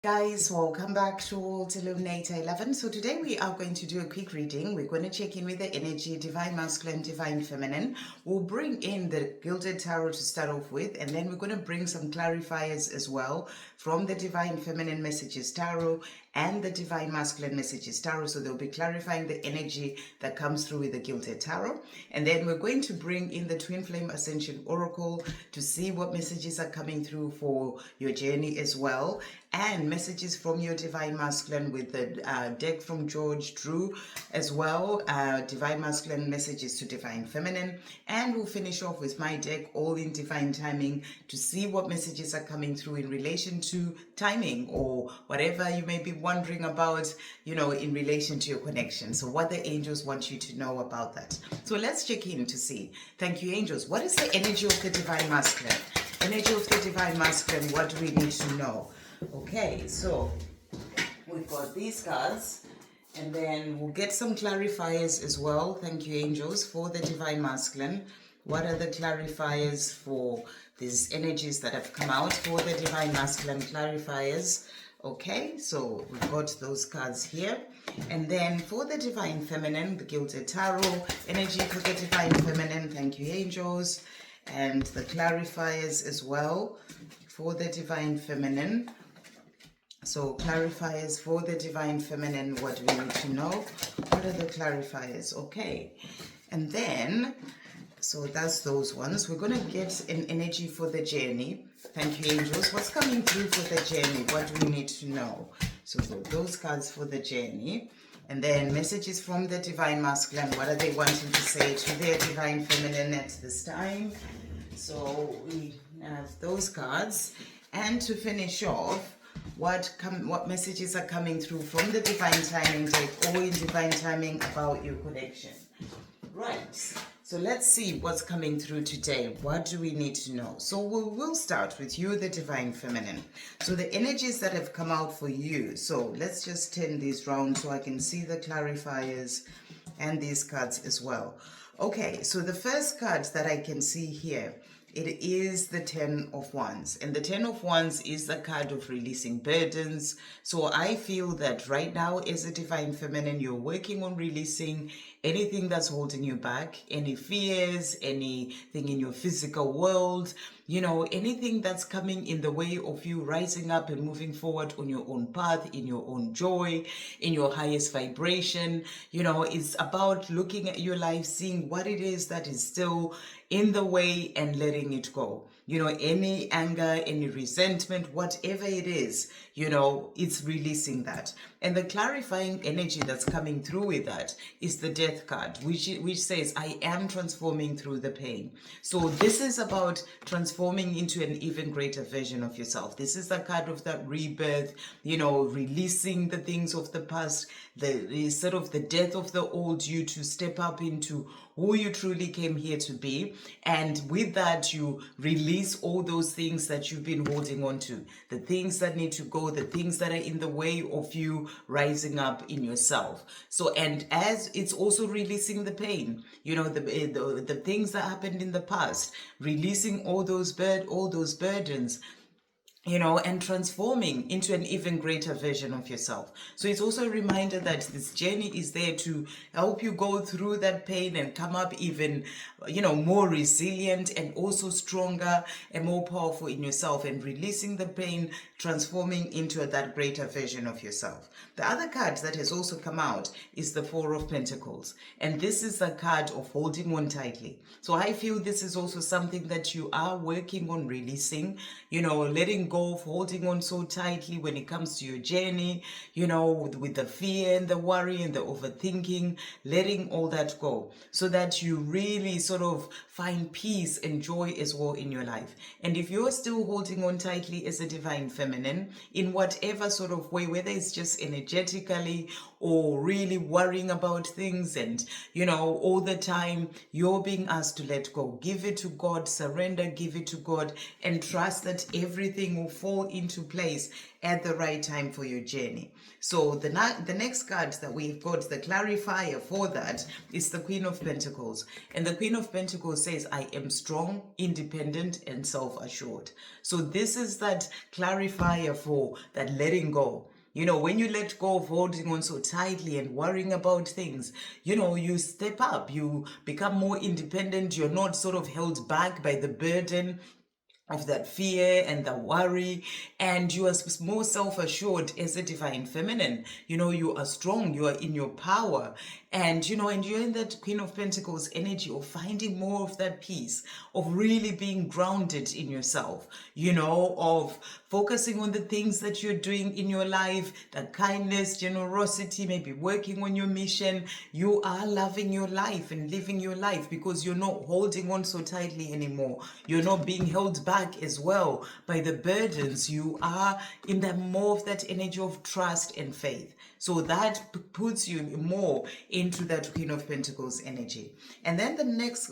Guys, welcome back to Illuminator 11. So today we are going to do a quick reading. We're going to check in with the energy, Divine Masculine, Divine Feminine. We'll bring in the Gilded Tarot to start off with, and then we're going to bring some clarifiers as well from the Divine Feminine Messages Tarot and the Divine Masculine Messages Tarot. So they'll be clarifying the energy that comes through with the Gilded Tarot. And then we're going to bring in the Twin Flame Ascension Oracle to see what messages are coming through for your journey as well. And messages from your Divine Masculine with the deck from George Drew as well. Divine Masculine messages to Divine Feminine. And we'll finish off with my deck, all in Divine Timing, to see what messages are coming through in relation to timing or whatever you may be wondering about, in relation to your connection. So what the angels want you to know about that. So let's check in to see. Thank you, angels. What is the energy of the Divine Masculine? Energy of the Divine Masculine, what do we need to know? Okay, so we've got these cards, and then we'll get some clarifiers as well. Thank you, angels, for the Divine Masculine. What are the clarifiers for these energies that have come out for the Divine Masculine clarifiers? Okay, so we've got those cards here. And then for the Divine Feminine, the Gilded Tarot, energy for the Divine Feminine. Thank you, angels. And the clarifiers as well for the Divine Feminine. So clarifiers for the Divine Feminine, what do we need to know? What are the clarifiers? Okay. And then, so that's those ones. We're going to get an energy for the journey. Thank you, angels. What's coming through for the journey? What do we need to know? So those cards for the journey. And then messages from the Divine Masculine. What are they wanting to say to their Divine Feminine at this time? So we have those cards. And to finish off, what messages are coming through from the Divine Timing deck or in Divine Timing about your connection. Right, so let's see what's coming through today. What do we need to know? So we'll start with you, the Divine Feminine. So the energies that have come out for you. So let's just turn these round so I can see the clarifiers and these cards as well. Okay, so the first card that I can see here, it is the 10 of Wands. And the 10 of Wands is the card of releasing burdens. So I feel that right now as a Divine Feminine, you're working on releasing anything that's holding you back, any fears, anything in your physical world, anything that's coming in the way of you rising up and moving forward on your own path, in your own joy, in your highest vibration. It's about looking at your life, seeing what it is that is still in the way and letting it go. Any anger, any resentment, whatever it is, it's releasing that. And the clarifying energy that's coming through with that is the Death card, which says, I am transforming through the pain. So this is about transforming into an even greater version of yourself. This is the card of that rebirth, releasing the things of the past, the sort of the death of the old you to step up into who you truly came here to be. And with that, you release all those things that you've been holding on to, the things that need to go, the things that are in the way of you rising up in yourself. So, and as it's also releasing the pain, the things that happened in the past, releasing all those burdens, and transforming into an even greater version of yourself. So it's also a reminder that this journey is there to help you go through that pain and come up even, more resilient and also stronger and more powerful in yourself, and releasing the pain, transforming into that greater version of yourself. The other card that has also come out is the Four of Pentacles. And this is a card of holding on tightly. So I feel this is also something that you are working on releasing, letting go of holding on so tightly when it comes to your journey, with the fear and the worry and the overthinking, letting all that go so that you really sort of find peace and joy as well in your life. And if you're still holding on tightly as a Divine Feminine in whatever sort of way, whether it's just energetically or really worrying about things and, all the time, you're being asked to let go. Give it to God, surrender, give it to God, and trust that everything will fall into place at the right time for your journey. So the next card that we've got, the clarifier for that, is the Queen of Pentacles. And the Queen of Pentacles says, I am strong, independent, and self-assured. So this is that clarifier for that letting go. You know, when you let go of holding on so tightly and worrying about things, you know, you step up, you become more independent, you're not sort of held back by the burden of that fear and the worry, and you are more self-assured as a divine feminine. You know, you are strong, you are in your power, and you know, and you're in that Queen of Pentacles energy of finding more of that peace, of really being grounded in yourself, you know, of focusing on the things that you're doing in your life, that kindness, generosity, maybe working on your mission. You are loving your life and living your life because you're not holding on so tightly anymore. You're not being held back as well by the burdens. You are in that more of that energy of trust and faith. So that puts you more into that Queen of Pentacles energy. And then the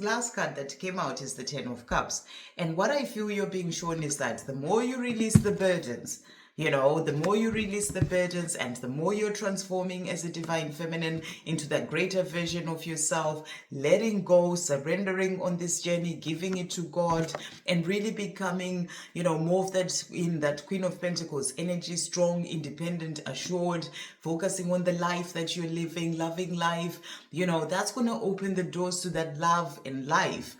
last card that came out is the Ten of Cups. And what I feel you're being shown is that the more you release the burdens, you know, the more you release the burdens and the more you're transforming as a divine feminine into that greater version of yourself, letting go, surrendering on this journey, giving it to God, and really becoming, you know, more of that in that Queen of Pentacles energy, strong, independent, assured, focusing on the life that you're living, loving life. You know, that's going to open the doors to that love and life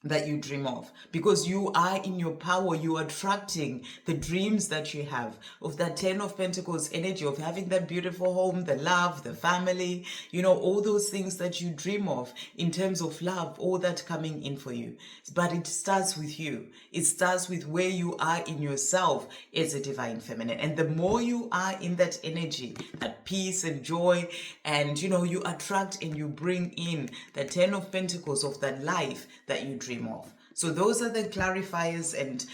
that you dream of, because you are in your power. You are attracting the dreams that you have of that Ten of Pentacles energy, of having that beautiful home, the love, the family, you know, all those things that you dream of in terms of love, all that coming in for you. But it starts with you. It starts with where you are in yourself as a divine feminine. And the more you are in that energy, that peace and joy, and you know, you attract and you bring in the Ten of Pentacles of that life that you dream of. So those are the clarifiers and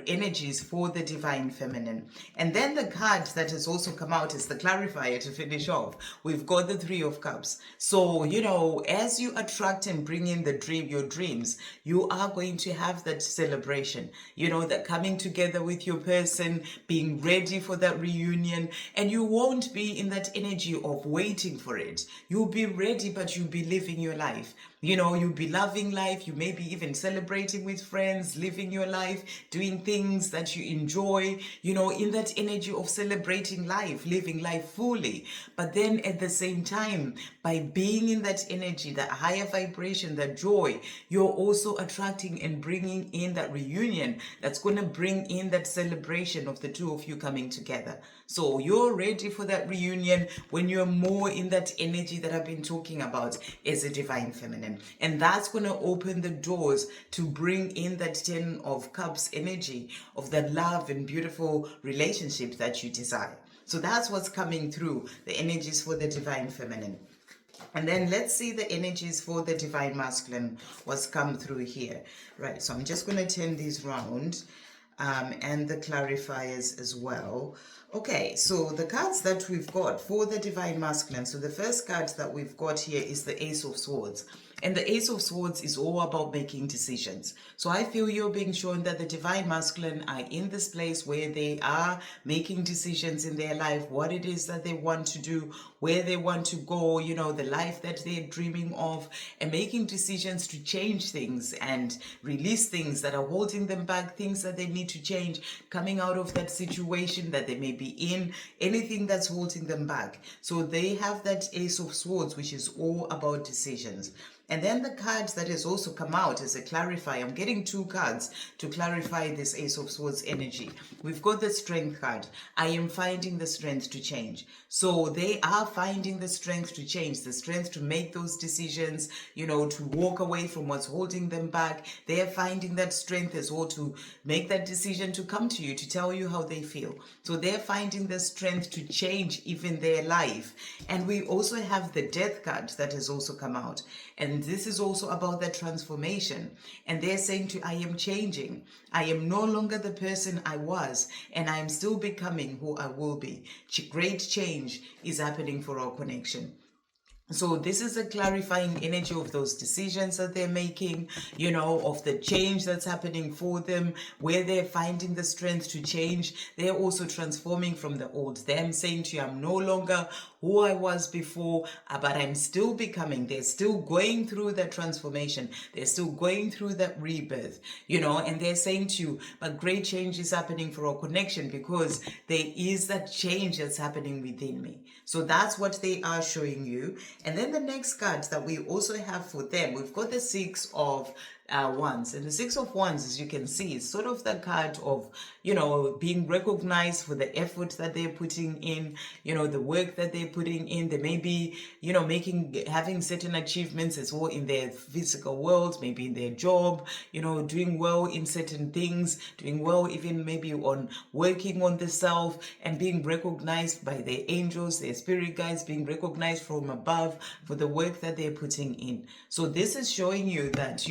energies for the divine feminine. And then the card that has also come out is the clarifier to finish off. We've got the Three of Cups. So, you know, as you attract and bring in your dreams, you are going to have that celebration, you know, that coming together with your person, being ready for that reunion, and you won't be in that energy of waiting for it. You'll be ready, but you'll be living your life. You know, you'll be loving life. You may be even celebrating with friends, living your life, doing things that you enjoy, you know, in that energy of celebrating life, living life fully. But then at the same time, by being in that energy, that higher vibration, that joy, you're also attracting and bringing in that reunion that's going to bring in that celebration of the two of you coming together. So you're ready for that reunion when you're more in that energy that I've been talking about as a divine feminine. And that's going to open the doors to bring in that Ten of Cups energy of that love and beautiful relationship that you desire. So that's what's coming through, the energies for the divine feminine. And then let's see the energies for the divine masculine, what's come through here. Right, so I'm just going to turn these round and the clarifiers as well. Okay, so the cards that we've got for the divine masculine. So the first card that we've got here is the Ace of Swords. And the Ace of Swords is all about making decisions. So I feel you're being shown that the divine masculine are in this place where they are making decisions in their life, what it is that they want to do, where they want to go, you know, the life that they're dreaming of, and making decisions to change things and release things that are holding them back, things that they need to change, coming out of that situation that they may be in, anything that's holding them back. So they have that Ace of Swords, which is all about decisions. And then the cards that has also come out as a clarifier, I'm getting two cards to clarify this Ace of Swords energy. We've got the Strength card. I am finding the strength to change. So they are finding the strength to change, the strength to make those decisions, you know, to walk away from what's holding them back. They are finding that strength as well to make that decision to come to you, to tell you how they feel. So they're finding the strength to change even their life. And we also have the Death card that has also come out. And this is also about that transformation. And they're saying to, I am changing. I am no longer the person I was, and I am still becoming who I will be. Great change is happening for our connection. So this is a clarifying energy of those decisions that they're making, of the change that's happening for them, where they're finding the strength to change. They're also transforming from the old. Them saying to you, I'm no longer who I was before, but I'm still becoming. They're still going through that transformation. They're still going through that rebirth, and they're saying to you, but great change is happening for our connection because there is that change that's happening within me. So that's what they are showing you. And then the next card that we also have for them, we've got the Six of Wands. And the Six of Wands, as you can see, is sort of the card of, being recognized for the effort that they're putting in, the work that they're putting in. They may be, having certain achievements as well in their physical world, maybe in their job, doing well in certain things, doing well even maybe on working on the self, and being recognized by their angels, their spirit guides, being recognized from above for the work that they're putting in. So this is showing you that,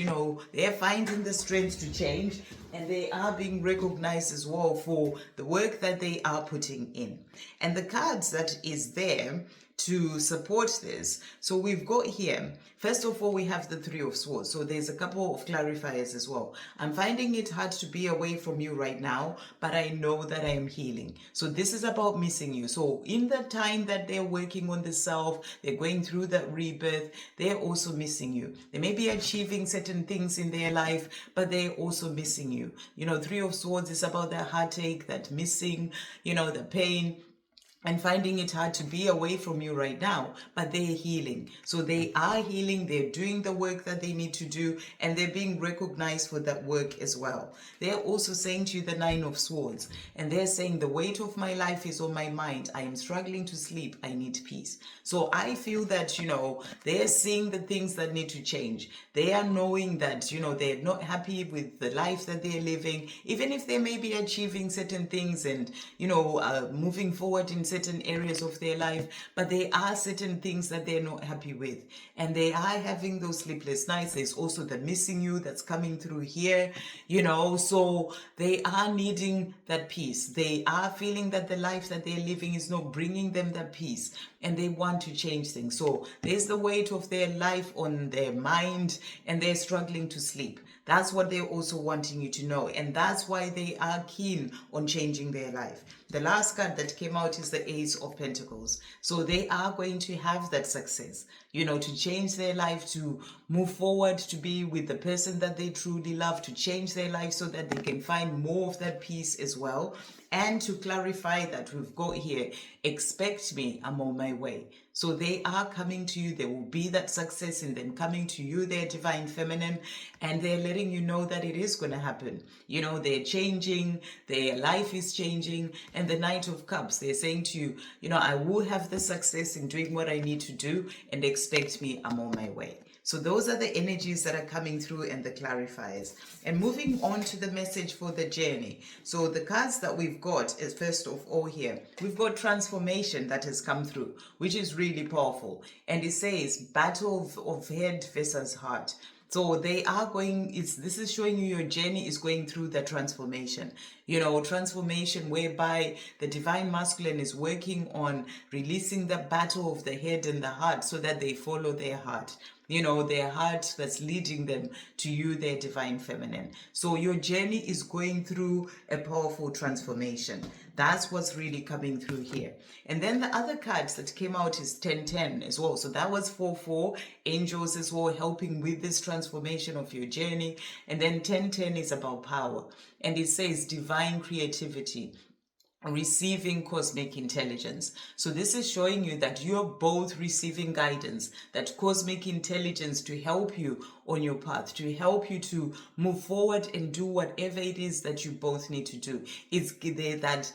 they're finding the strength to change, and they are being recognized as well for the work that they are putting in. And the cards that is there to support this. So we've got here, first of all, we have the Three of Swords. So there's a couple of clarifiers as well. I'm finding it hard to be away from you right now, but I know that I am healing. So this is about missing you. So in the time that they're working on the self, they're going through that rebirth, they're also missing you. They may be achieving certain things in their life, but they're also missing you. Three of Swords is about that heartache, that missing, the pain, and finding it hard to be away from you right now, but they're healing. So they are healing, they're doing the work that they need to do, and they're being recognized for that work as well. They're also saying to you the Nine of Swords, and they're saying the weight of my life is on my mind. I am struggling to sleep. I need peace. So I feel that, they're seeing the things that need to change. They are knowing that, they're not happy with the life that they're living, even if they may be achieving certain things and, moving forward in certain areas of their life, but there are certain things that they're not happy with, and they are having those sleepless nights. There's also the missing you that's coming through here, so they are needing that peace. They are feeling that the life that they're living is not bringing them that peace, and they want to change things. So there's the weight of their life on their mind, and they're struggling to sleep. That's what they're also wanting you to know, and that's why they are keen on changing their life. The last card that came out is the Ace of Pentacles. So they are going to have that success, to change their life, to move forward, to be with the person that they truly love, to change their life so that they can find more of that peace as well. And to clarify that, we've got here, expect me, I'm on my way. So they are coming to you. There will be that success in them coming to you, their divine feminine, and they're letting you know that it is going to happen. They're changing, their life is changing. And the Knight of Cups, they're saying to you, I will have the success in doing what I need to do, and expect me, I'm on my way. So those are the energies that are coming through and the clarifiers. And moving on to the message for the journey. So the cards that we've got is, first of all here, we've got transformation that has come through, which is really powerful. And it says battle of head versus heart. So they are going, this is showing you your journey is going through the transformation. Transformation whereby the divine masculine is working on releasing the battle of the head and the heart so that they follow their heart. Their heart that's leading them to you, their divine feminine. So your journey is going through a powerful transformation. That's what's really coming through here. And then the other cards that came out is 10-10 as well. So that was 4-4, angels as well, helping with this transformation of your journey. And then 10-10 is about power. And it says divine creativity, receiving cosmic intelligence. So this is showing you that you're both receiving guidance, that cosmic intelligence to help you on your path, to help you to move forward and do whatever it is that you both need to do. It's that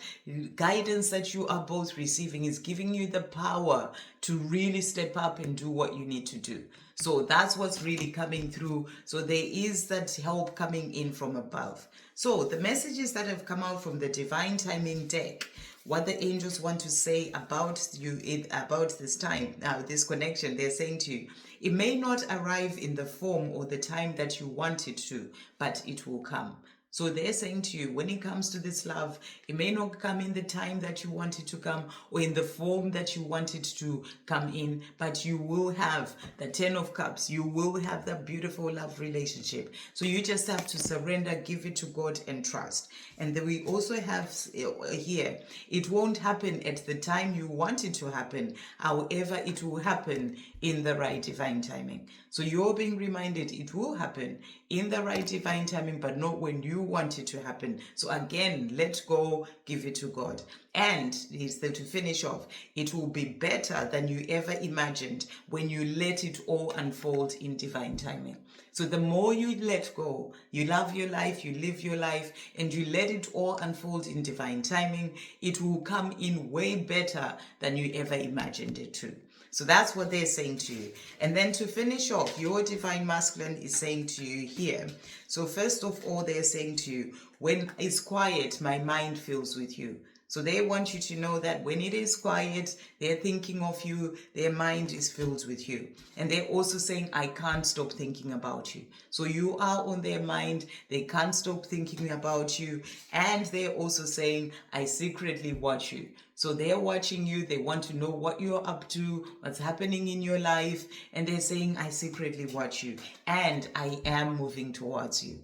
guidance that you are both receiving is giving you the power to really step up and do what you need to do. So that's what's really coming through. So there is that help coming in from above. So the messages that have come out from the Divine Timing deck, what the angels want to say about you, about this time, this connection, they're saying to you, it may not arrive in the form or the time that you want it to, but it will come. So they're saying to you, when it comes to this love, it may not come in the time that you want it to come or in the form that you want it to come in, but you will have the 10 of Cups. You will have that beautiful love relationship. So you just have to surrender, give it to God and trust. And then we also have here, it won't happen at the time you want it to happen. However, it will happen in the right divine timing. So you're being reminded it will happen in the right divine timing, but not when you want it to happen. So again, let go, give it to God. And to finish off, it will be better than you ever imagined when you let it all unfold in divine timing. So the more you let go, you love your life, you live your life, and you let it all unfold in divine timing, it will come in way better than you ever imagined it to. So that's what they're saying to you. And then to finish off, your divine masculine is saying to you here. So first of all, they're saying to you, when it's quiet, my mind fills with you. So they want you to know that when it is quiet, they're thinking of you, their mind is filled with you. And they're also saying, I can't stop thinking about you. So you are on their mind, they can't stop thinking about you. And they're also saying, I secretly watch you. So they're watching you, they want to know what you're up to, what's happening in your life. And they're saying, I secretly watch you. And I am moving towards you.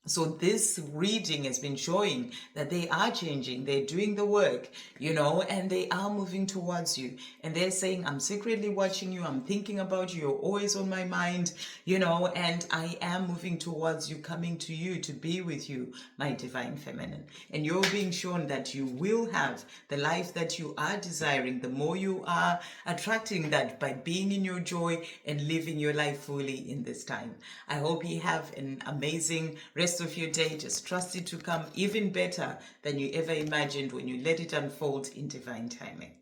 So this reading has been showing that they are changing, they're doing the work, and they are moving towards you. And they're saying, I'm secretly watching you, I'm thinking about you, you're always on my mind, and I am moving towards you, coming to you to be with you, my divine feminine. And you're being shown that you will have the life that you are desiring, the more you are attracting that by being in your joy and living your life fully in this time. I hope you have an amazing rest of your day. Just trust it to come even better than you ever imagined when you let it unfold in divine timing.